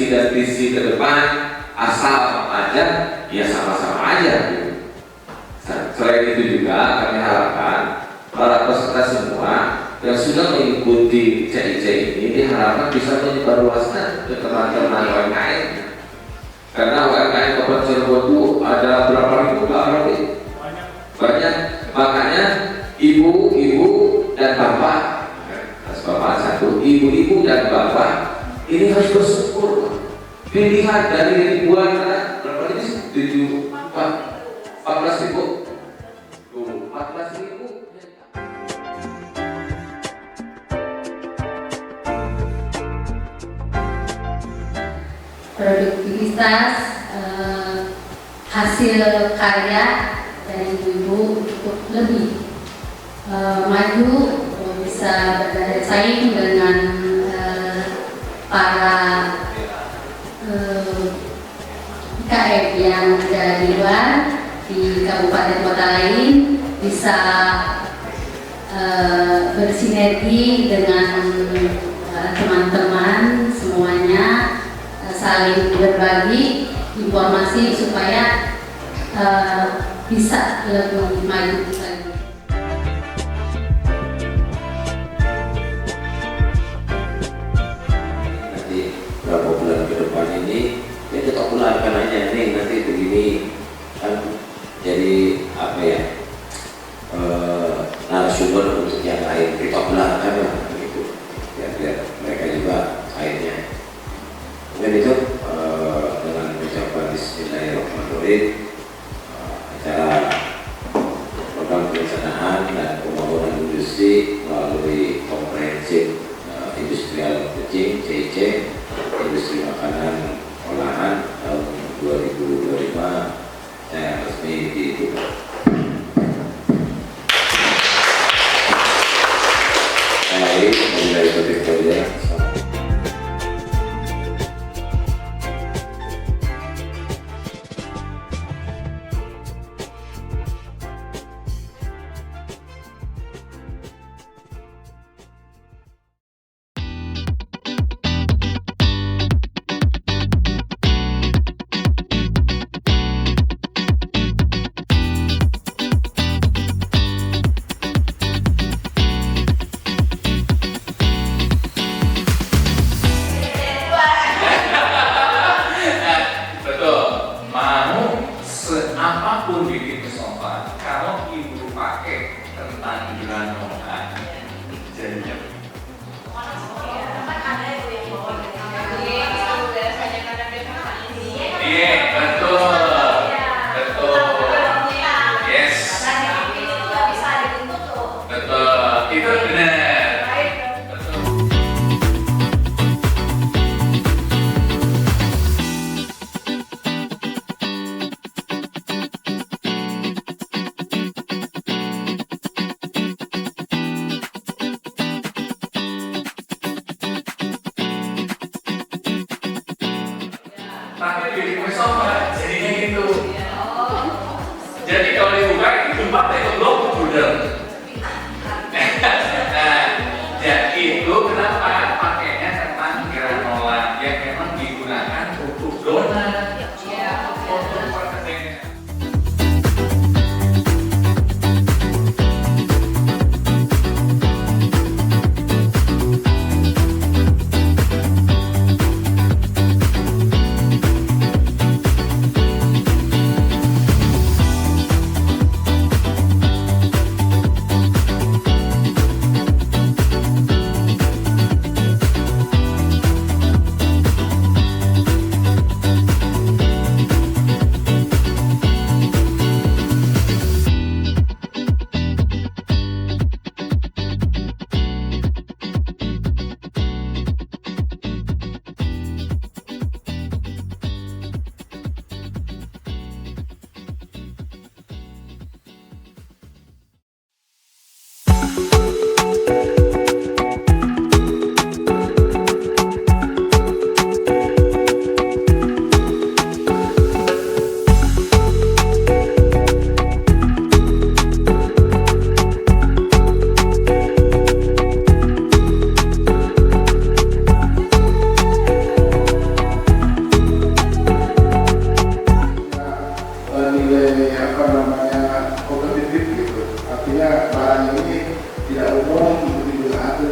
visi dan visi ke depan asal apa aja, ya sama-sama aja. Selain itu juga kami harapkan para peserta semua yang sudah mengikuti CIC ini diharapkan bisa menyebarluaskan ke teman-teman UMKM. Karena UMKM Kabupaten Cirebon itu ada berapa ribu berarti? Banyak. Makanya ibu-ibu dan bapak, bapak satu, ibu-ibu dan bapak ini harus bersyukur. Pilihan dari ribuan berapa ini? 14 ribu. 14 ribu. Produktivitas hasil karya dari ibu cukup lebih maju, bisa berdaya saing dengan para IKM yang ada di luar, di kabupaten kota lain, bisa bersinergi dengan teman-teman semuanya, saling berbagi informasi supaya bisa lebih maju lagi. Nanti berapa bulan ke depan ini ya kita ularkan aja nih, nanti begini kan jadi apa ya, narasumber untuk yang lain kita ularkan lah begitu ya, biar mereka juga akhirnya. Kemudian itu dengan ucapan Bismillahirrahmanirrahim, acara program perencanaan dan pembangunan industri melalui komprehensif industrial kucing CIC industri makanan olahan tahun 2025 saya resmi ditutup. Baik, mulai berikutnya.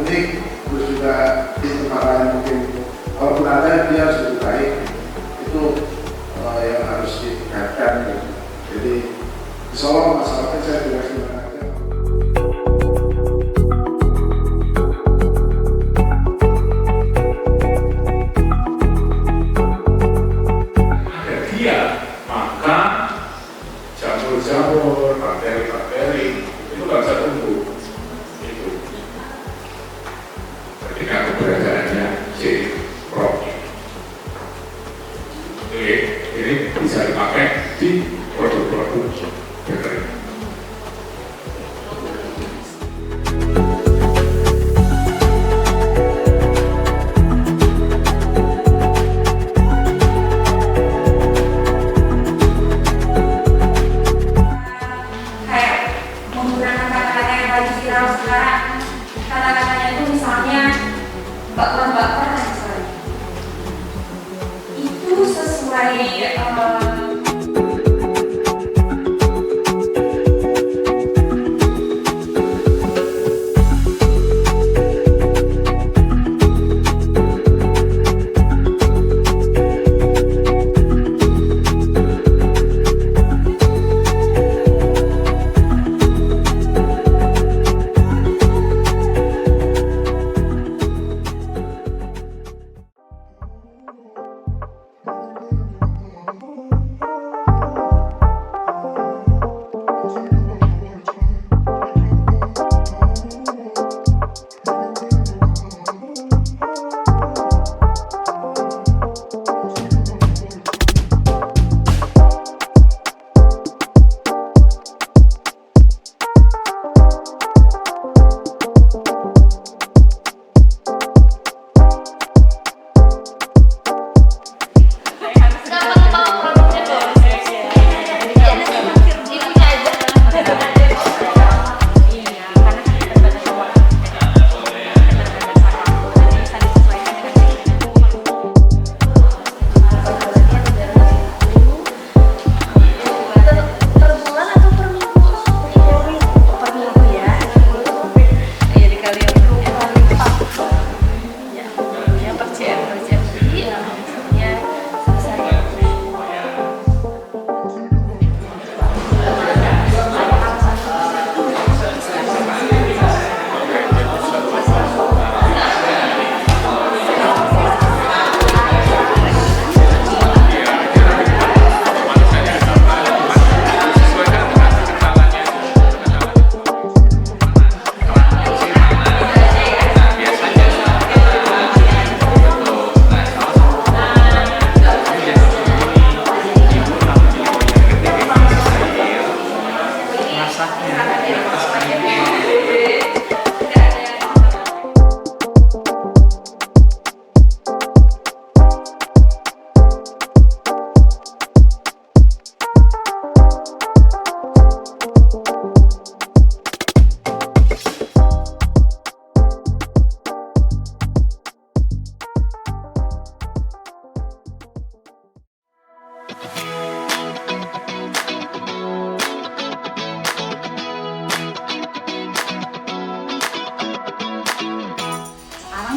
unik, terus juga di tempat lain mungkin walaupun ada dia harus lebih baik, itu yang harus ditingkatkan gitu. Jadi Solo masalahnya saya tidak sebenarnya. jamur, bakteri itu nggak bisa tumbuh. Itu ketika keberadaannya si roti. Ini bisa dipakai di produk-produk bakteri. Sekarang kata-katanya itu misalnya baper-baper itu sesuai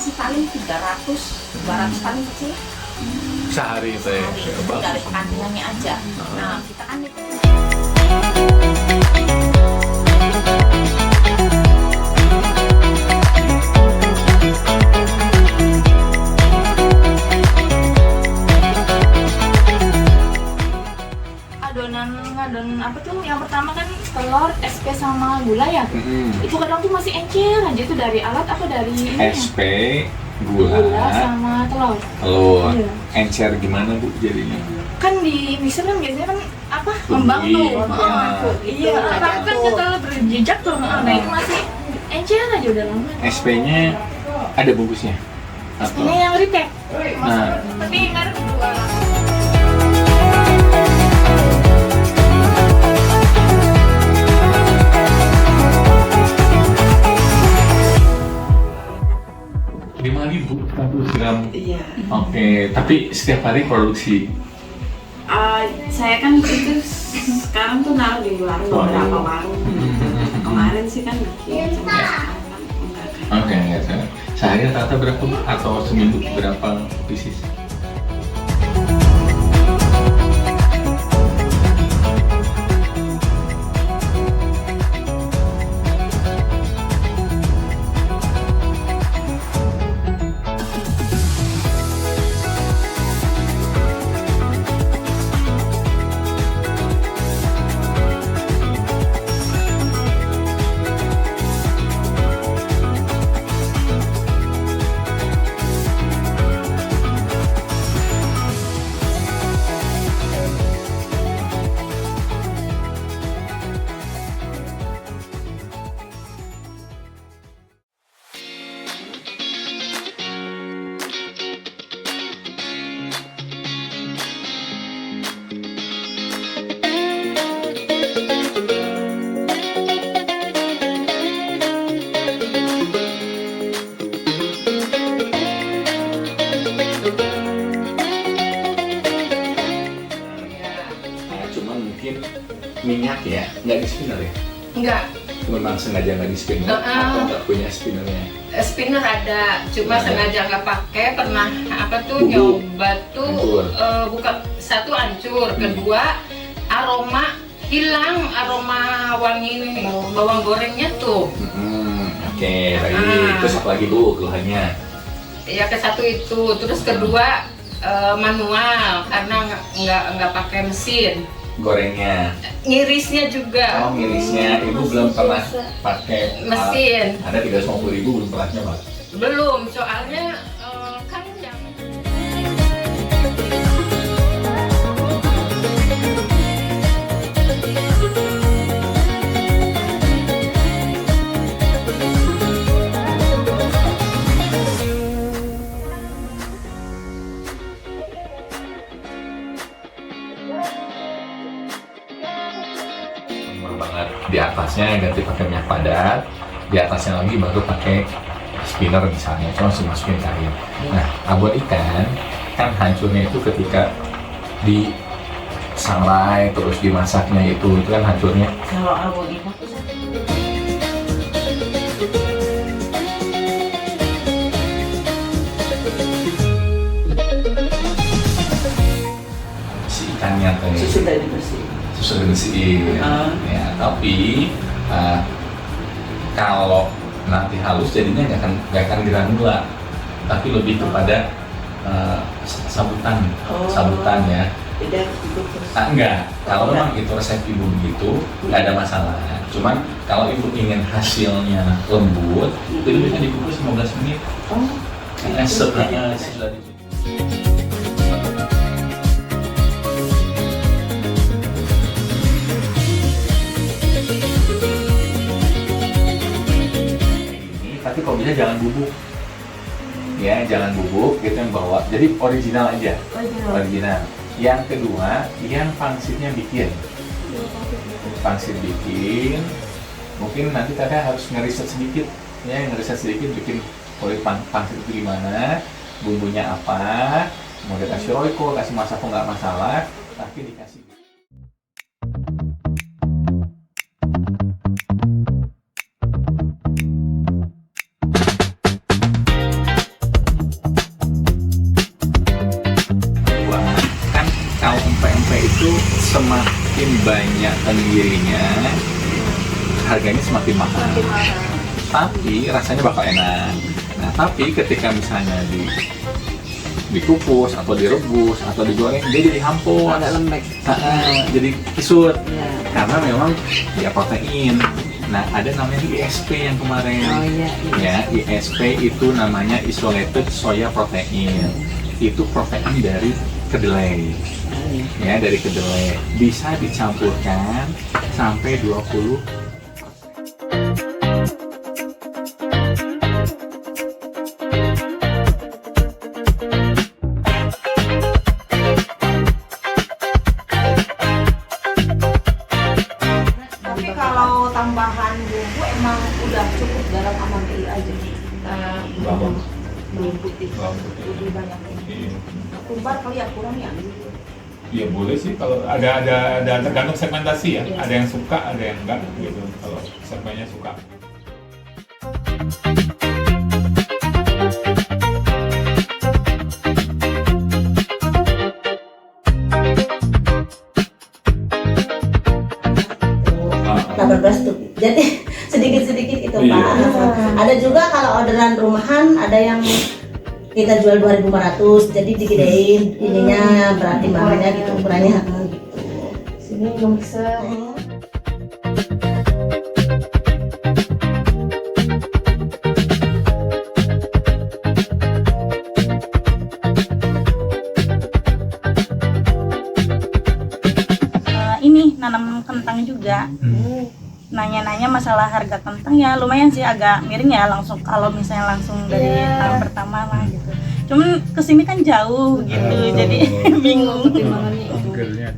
sih paling 200 paling kecil Sehari itu ya? dari kandungannya aja. Nah kita kan itu adonan apa tuh yang pertama kan telur, SP sama gula ya. Itu kadang tuh masih encer aja, itu dari alat apa dari ini SP, gula sama telur. Iya. Encer gimana Bu jadinya? Kan di mixer kan biasanya kan apa ngembang tuh. Iya, tapi kan kita berjejak tuh. Nah itu masih encer aja udah lama. SP-nya ada bungkusnya? SP-nya yang retake. Nah, tapi nggak ada kedua. Gram. Iya. Oke, tapi setiap hari produksi? Saya kan itu sekarang tuh naruh di warung beberapa warung. Kemarin sih kan bikin sampai sekarang kan enggak. Oke, enggak. Sehari rata-rata berapa Bu? Atau seminggu berapa pieces? Minyak ya, nggak di spinner ya? Enggak, Memang sengaja nggak di spinner atau nggak punya spinnernya? spinner ada, cuma Ada. sengaja nggak pakai. Pernah apa tuh Bubuk. nyoba tuh Hancur. buka satu hancur, kedua aroma hilang, aroma wangi bawang gorengnya tuh. Oke, baik. Terus apa lagi Bu keluhannya? Ya ke satu itu, terus kedua manual karena nggak pakai mesin. Gorengnya, Ngirisnya juga. oh ngirisnya, Ibu belum pernah pakai Mesin. ada 350.000 belum pernah nyoba? Belum, soalnya kan yang Banget. Di atasnya ganti pakai minyak padat, di atasnya lagi baru pakai spinner misalnya, cuma langsung masukin ke air. Nah, abon ikan kan hancurnya itu ketika di sangrai terus dimasaknya itu kan hancurnya. kalau abon ikan Si ikannya teh Sudah dibersihin. sudah dibersihin. Ya, tapi kalau nanti halus jadinya nggak akan granula, tapi lebih kepada sabutan, sabutan ya. Tidak itu terus. Enggak, kalau memang itu resep ibu begitu, nggak ada masalah. Cuman kalau ibu ingin hasilnya lembut, itu bisa dikukus 15 menit. Sebenarnya sudah dicuci. Tapi kalau bisa jangan bubuk, ya jangan bubuk, gitu yang bawa. Jadi original aja, original. Yang kedua, yang pangsitnya bikin, pangsit bikin. Mungkin nanti Teteh harus ngeriset sedikit, ya ngeriset sedikit bikin kulit pangsit itu gimana, bumbunya apa, mau dikasih royco, kasih masako nggak masalah, tapi dikasih. Kalau empek-empek itu semakin banyak tenggirinya, harganya semakin mahal. Tapi rasanya bakal enak. Nah, tapi ketika misalnya dikukus atau direbus atau digoreng, dia jadi hampur. Agak lembek. Jadi kisut. Ya. Karena memang ya protein. Nah, ada namanya ISP yang kemarin. Oh iya. Ya, ISP itu namanya isolated soya protein. Itu protein dari kedelai. Ya, dari kedelai bisa dicampurkan sampai 20. Tapi kalau tambahan bumbu emang udah cukup garam sama mie aja. Bawang. Bawang putih. Lebih banyak ini. Kumbar kali ya kurang ya. Ya boleh sih kalau ada tergantung segmentasi ya. Ada yang suka, ada yang enggak gitu. Kalau segmennya suka. beneran rumahan ada yang kita jual 2.500, jadi digedein ininya timbangannya gitu, ukurannya gitu. Sini belum bisa. Ini nanam kentang juga. Nanya-nanya masalah harga kentang ya lumayan sih agak miring ya langsung kalau misalnya langsung dari tahun pertama lah gitu. Cuman kesini kan jauh gitu jadi bingung. Ongkirnya